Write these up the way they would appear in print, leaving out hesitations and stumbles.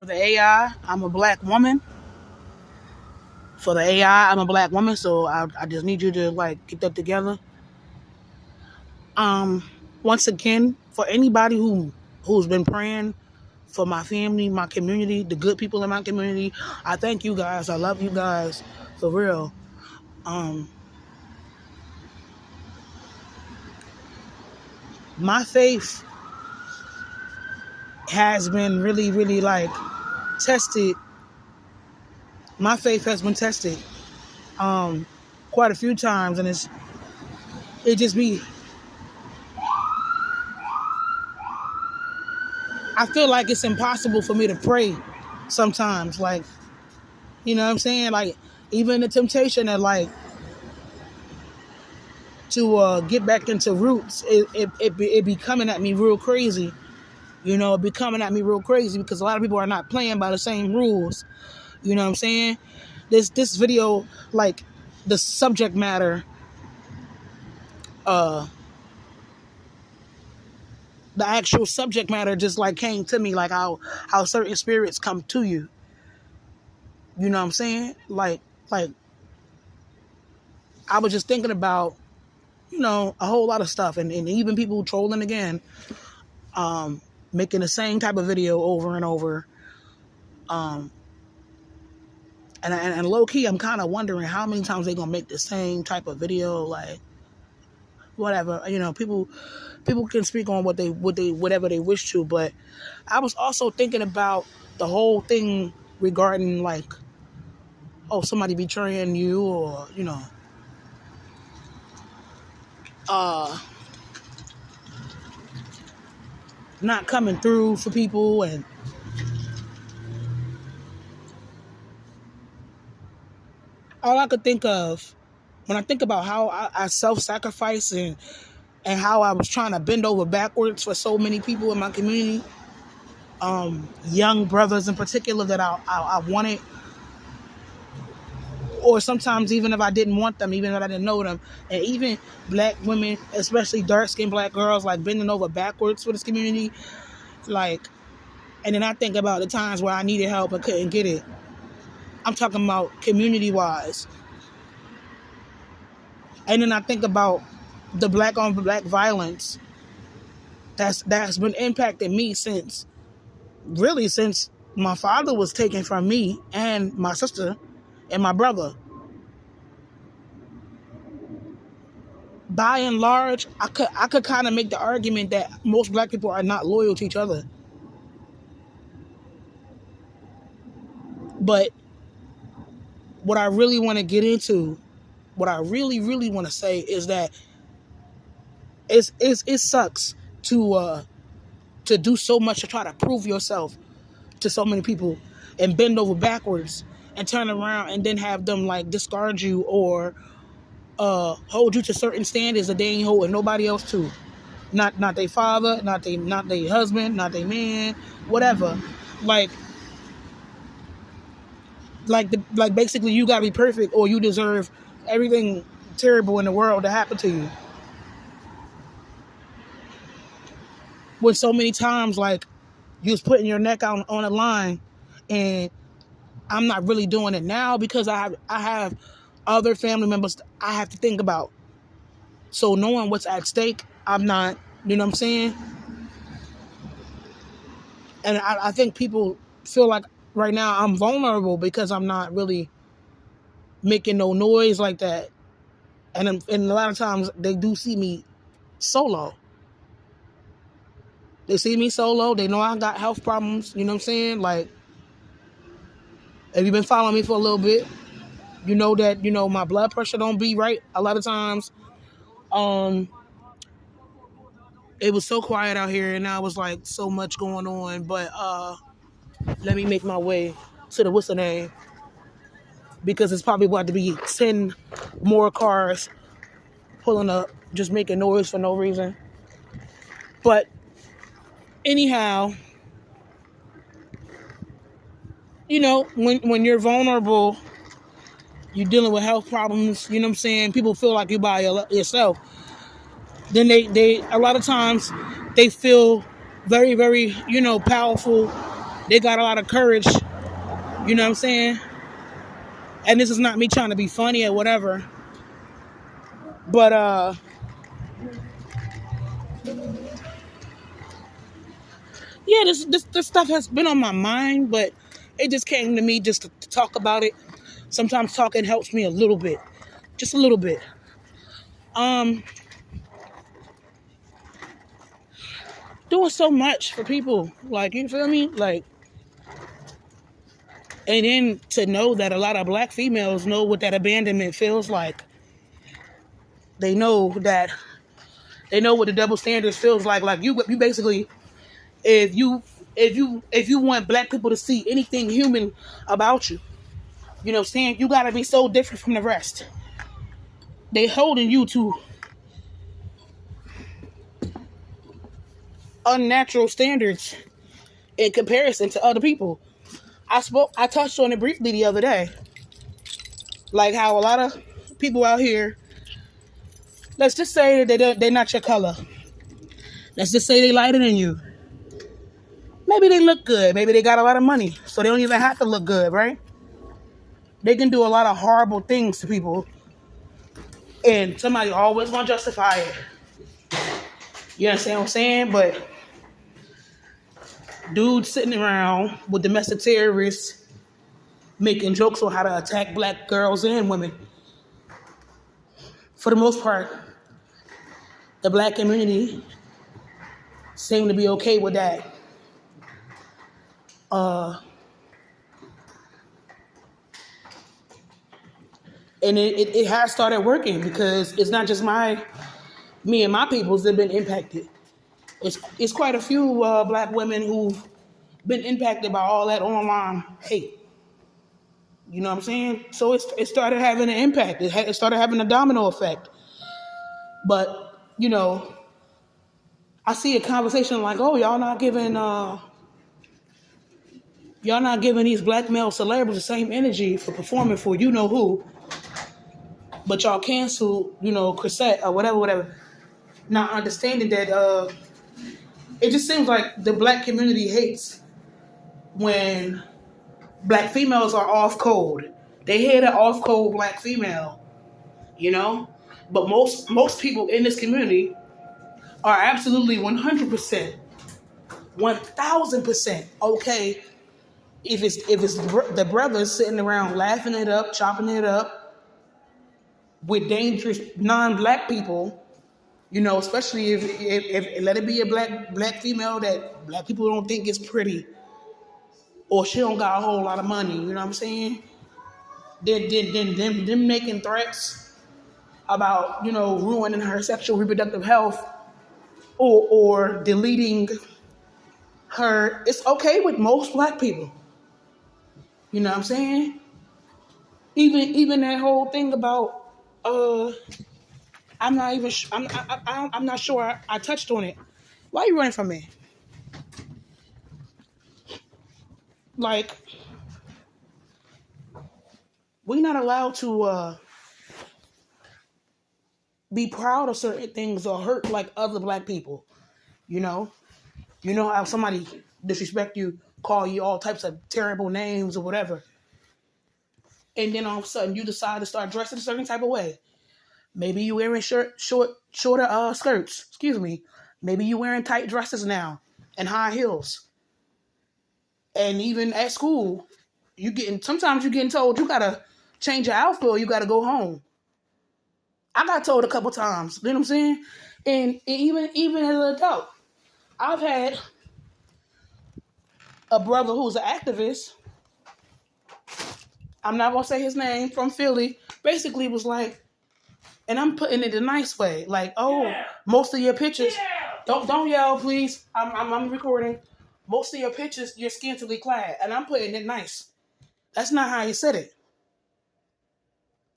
For the AI, I'm a black woman. For the AI, I'm a black woman, so I just need you to like get that together. Um, Once again, for anybody who's been praying for my family, my community, the good people in my community, I thank you guys. I love you guys for real. Um, my faith has been really, really like tested. My faith has been tested um, quite a few times, and it just be. I feel like it's impossible for me to pray sometimes. Like, you know what I'm saying? Like, even the temptation of like to get back into roots, it be coming at me real crazy. You know, it be coming at me real crazy because a lot of people are not playing by the same rules. You know what I'm saying? This video, like the subject matter, uh, the actual subject matter just like came to me, like how certain spirits come to you. You know what I'm saying? Like I was just thinking about, a whole lot of stuff, and even people trolling again, making the same type of video over and over. Um, and low key, I'm kind of wondering how many times they gonna make the same type of video, like whatever. People can speak on whatever they wish to, but I was also thinking about the whole thing regarding like, oh, somebody betraying you, or uh, not coming through for people, and all I could think of when I think about how I self-sacrifice and how I was trying to bend over backwards for so many people in my community, young brothers in particular that I wanted, or sometimes even if I didn't want them, even if I didn't know them, and even black women, especially dark-skinned black girls, like bending over backwards for this community, like, and then I think about the times where I needed help and couldn't get it. I'm talking about community-wise. And then I think about the black on black violence that's been impacting me since my father was taken from me and my sister and my brother. By and large, I could kind of make the argument that most black people are not loyal to each other. But what I really want to get into, what I really, really want to say is that it sucks to do so much to try to prove yourself to so many people and bend over backwards and turn around and then have them like discard you or hold you to certain standards that they ain't holding nobody else to. Not their father, not their husband, not their man, whatever. Like like basically you gotta be perfect or you deserve everything terrible in the world to happen to you. When so many times like you was putting your neck out on a line, and I'm not really doing it now because I have other family members I have to think about. So knowing what's at stake, I'm not, you know what I'm saying? And I think people feel like right now I'm vulnerable because I'm not really making no noise like that. And a lot of times they do see me solo. They see me solo. They know I got health problems. You know what I'm saying? Like, if you've been following me for a little bit, you know that, my blood pressure don't be right a lot of times. It was so quiet out here and now was like so much going on. But let me make my way to the what's the name, because it's probably about to be 10 more cars pulling up, just making noise for no reason. But anyhow, when you're vulnerable, you're dealing with health problems, you know what I'm saying? People feel like you by yourself. Then they a lot of times they feel very, very, powerful, They got a lot of courage. You know what I'm saying? And this is not me trying to be funny or whatever. But yeah, this stuff has been on my mind, but it just came to me just to talk about it. Sometimes talking helps me a little bit, just a little bit. Um, Doing so much for people, like, you feel me, like, and then to know that a lot of black females know what that abandonment feels like. They know that they know what the double standards feels like. Like you basically, if you want black people to see anything human about you, you know what I'm saying, you gotta be so different from the rest. They holding you to unnatural standards in comparison to other people. I touched on it briefly the other day. Like how a lot of people out here, let's just say that they're not your color. Let's just say they lighter than you. Maybe they look good. Maybe they got a lot of money. So they don't even have to look good, right? They can do a lot of horrible things to people. And somebody always gonna justify it. You understand what I'm saying? But dudes sitting around with domestic terrorists making jokes on how to attack black girls and women. For the most part, the black community seem to be okay with that. And it has started working because it's not just me and my peoples that have been impacted. It's quite a few black women who've been impacted by all that online hate. You know what I'm saying? So it started having an impact. It started having a domino effect. But, you know, I see a conversation like, oh, y'all not giving these black male celebrities the same energy for performing for you know who, but y'all cancel, you know, Chrisette or whatever. Not understanding that it just seems like the black community hates when black females are off code. They hate an off code black female, you know? But most people in this community are absolutely 100%, 1000% okay if it's the brothers sitting around laughing it up, chopping it up with dangerous non-black people, you know, especially if let it be a black female that black people don't think is pretty or she don't got a whole lot of money, you know what I'm saying? Then them making threats about, you know, ruining her sexual reproductive health or deleting her, it's okay with most black people. You know what I'm saying? Even that whole thing about I'm not even I'm not sure I touched on it. Why are you running from me? Like, we're not allowed to be proud of certain things or hurt like other black people. You know how somebody disrespect you, call you all types of terrible names or whatever, and then all of a sudden you decide to start dressing a certain type of way. Maybe you wearing shorter skirts. Excuse me. Maybe you wearing tight dresses now and high heels. And even at school, sometimes you getting told you gotta change your outfit or you gotta go home. I got told a couple times. You know what I'm saying? And even as an adult, I've had a brother who's an activist. I'm not gonna say his name, from Philly. Basically, was like, and I'm putting it a nice way, like, oh, yeah. Most of your pictures, yeah. Don't yell, please. I'm recording. Most of your pictures, you're scantily clad, and I'm putting it nice. That's not how he said it.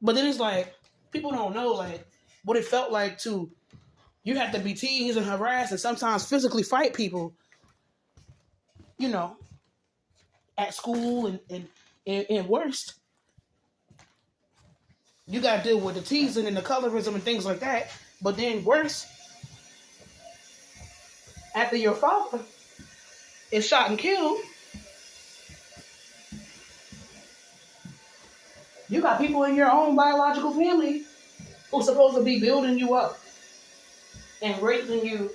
But then it's like, people don't know like what it felt like to, you have to be teased and harassed and sometimes physically fight people, you know, at school and worst. You got to deal with the teasing and the colorism and things like that. But then worse, after your father is shot and killed, You got people in your own biological family who's supposed to be building you up and raising you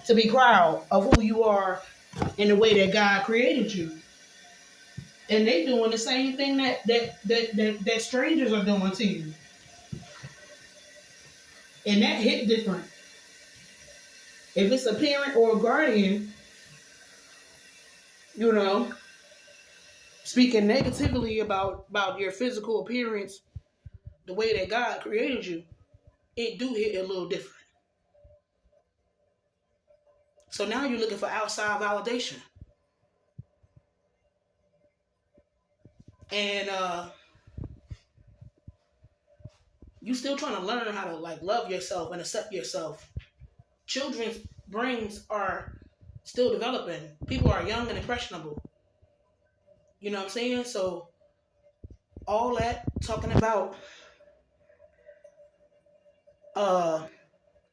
to be proud of who you are in the way that God created you. And they doing the same thing that strangers are doing to you. And that hit different. If it's a parent or a guardian, you know, speaking negatively about your physical appearance, the way that God created you, it do hit a little different. So now you're looking for outside validation. And you still trying to learn how to like love yourself and accept yourself. Children's brains are still developing. People are young and impressionable. You know what I'm saying? So all that talking about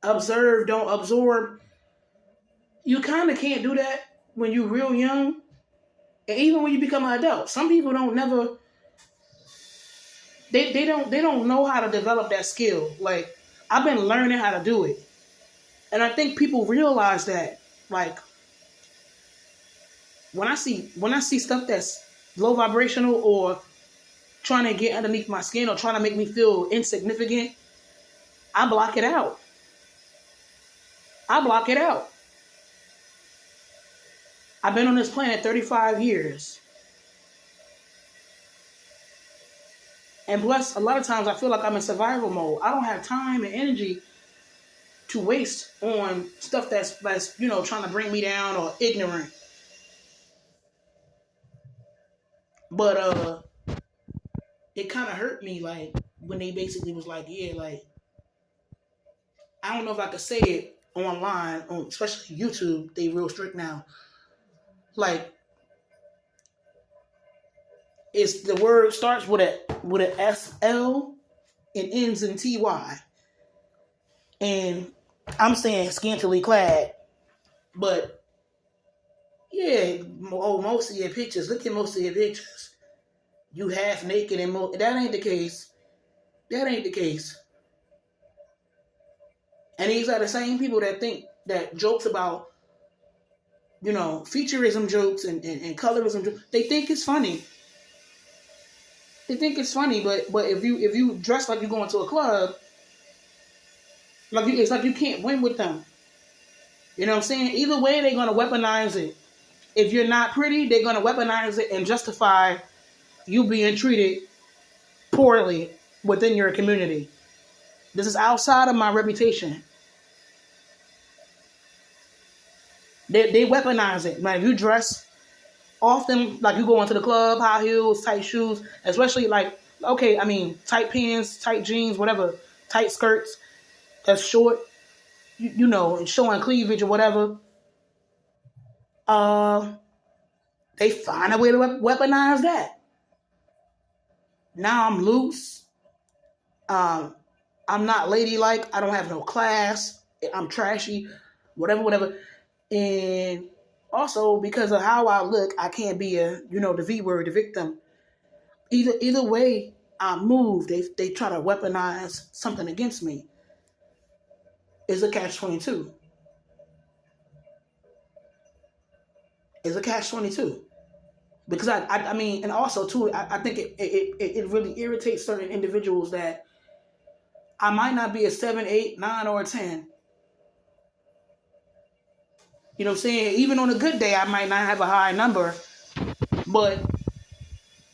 observe, don't absorb. You kind of can't do that when you're real young, and even when you become an adult. Some people don't never. They don't know how to develop that skill. Like I've been learning how to do it, and I think people realize that. Like when I see stuff that's low vibrational or trying to get underneath my skin or trying to make me feel insignificant, I block it out. I block it out. I've been on this planet 35 years. And plus, a lot of times I feel like I'm in survival mode. I don't have time and energy to waste on stuff that's trying to bring me down or ignorant. But it kind of hurt me, like, when they basically was like, yeah, like, I don't know if I could say it online, especially YouTube, they real strict now. Like, it's the word starts with a SL and ends in TY. And I'm saying scantily clad, but yeah, most of your pictures, look at most of your pictures. You half naked and that ain't the case. That ain't the case. And these are the same people that think that jokes about, futurism jokes and colorism jokes, they think it's funny. They think it's funny, but if you dress like you're going to a club, it's like you can't win with them. You know what I'm saying? Either way, they're gonna weaponize it. If you're not pretty, they're gonna weaponize it and justify you being treated poorly within your community. This is outside of my reputation. They weaponize it. Like, if you dress often, like you go into the club, high heels, tight shoes, especially tight pants, tight jeans, whatever, tight skirts that's short, and showing cleavage or whatever. They find a way to weaponize that. Now I'm loose. I'm not ladylike. I don't have no class. I'm trashy, whatever. And also, because of how I look, I can't be the V word, the victim. Either way I move, they try to weaponize something against me. It's a catch-22. It's a catch-22. Because I mean, and also too, I think it really irritates certain individuals that I might not be a 7, 8, 9, or a 10. You know what I'm saying? Even on a good day, I might not have a high number, but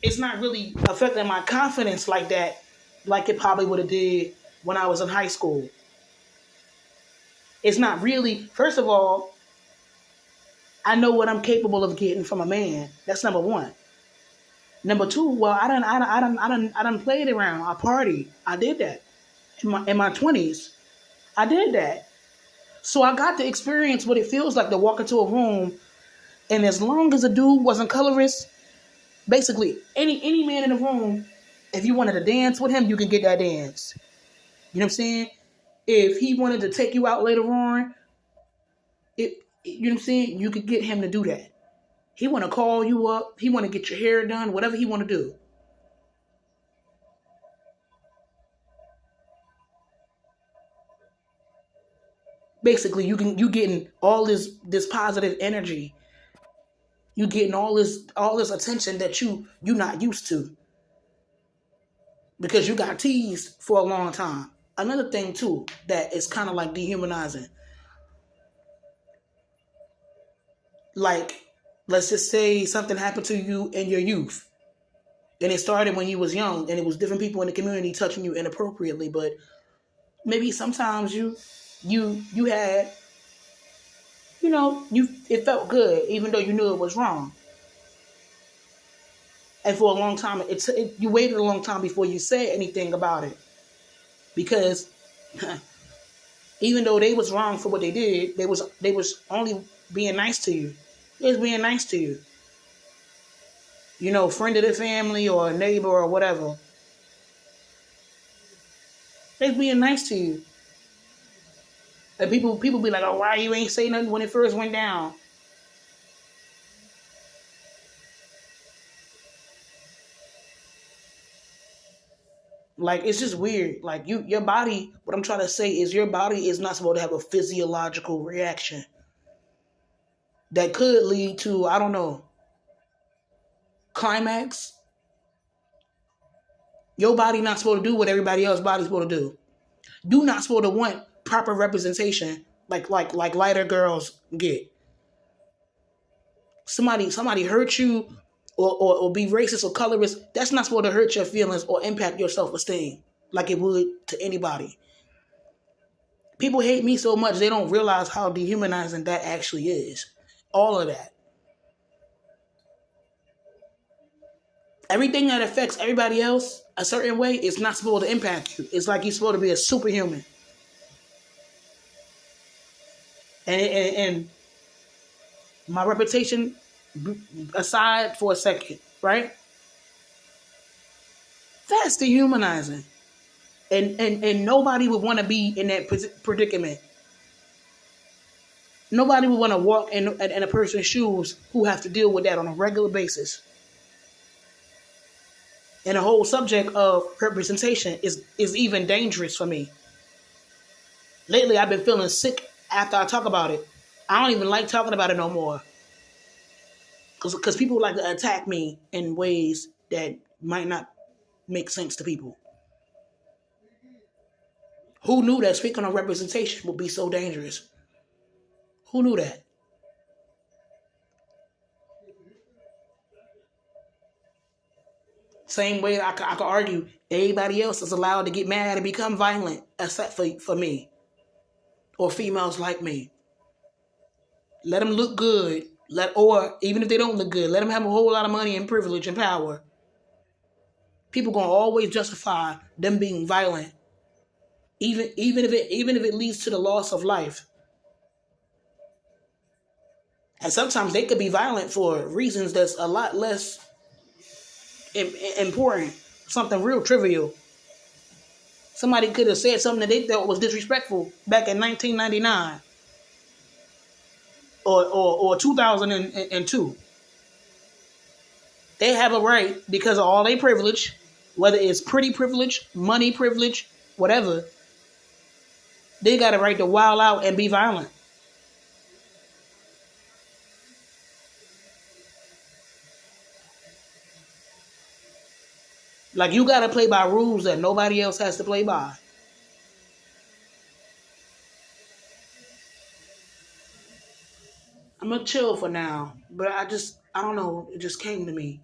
it's not really affecting my confidence like that, like it probably would have did when I was in high school. It's not really. First of all, I know what I'm capable of getting from a man. That's number one. Number two, well, I done played around. I partied. I did that in my 20s. I did that. So I got to experience what it feels like to walk into a room, and as long as a dude wasn't colorist, basically any man in the room, if you wanted to dance with him, you can get that dance. You know what I'm saying? If he wanted to take you out later on, you know what I'm saying? You could get him to do that. He want to call you up. He want to get your hair done, whatever he want to do. Basically, you getting all this positive energy. You getting all this attention that you not used to because you got teased for a long time. Another thing too that is kind of like dehumanizing. Like, let's just say something happened to you in your youth. And it started when you was young and it was different people in the community touching you inappropriately, but maybe sometimes you had, it felt good even though you knew it was wrong. And for a long time, you waited a long time before you said anything about it because even though they was wrong for what they did, they was only being nice to you. They was being nice to you. Friend of the family or a neighbor or whatever. They was being nice to you. And people be like, oh, why you ain't say nothing when it first went down? Like, it's just weird. Like, your body, what I'm trying to say is your body is not supposed to have a physiological reaction that could lead to, I don't know, climax. Your body not supposed to do what everybody else's body's supposed to do. You not supposed to want proper representation like lighter girls get. Somebody hurt you or be racist or colorist, that's not supposed to hurt your feelings or impact your self-esteem like it would to anybody. People hate me so much they don't realize how dehumanizing that actually is. All of that. Everything that affects everybody else a certain way is not supposed to impact you. It's like you're supposed to be a superhuman. And my reputation aside for a second, right? That's dehumanizing. And nobody would want to be in that predicament. Nobody would want to walk in a person's shoes who have to deal with that on a regular basis. And the whole subject of representation is even dangerous for me. Lately, I've been feeling sick after I talk about it. I don't even like talking about it no more. Because people like to attack me in ways that might not make sense to people. Who knew that speaking on representation would be so dangerous? Who knew that? Same way I could argue everybody else is allowed to get mad and become violent except for me or females like me. Let them look good. Or even if they don't look good, let them have a whole lot of money and privilege and power. People gonna always justify them being violent, even if it leads to the loss of life. And sometimes they could be violent for reasons that's a lot less important, something real trivial. Somebody could have said something that they thought was disrespectful back in 1999 or 2002. They have a right, because of all their privilege, whether it's pretty privilege, money privilege, whatever, they got a right to wild out and be violent. Like, you got to play by rules that nobody else has to play by. I'm going to chill for now. But I don't know. It just came to me.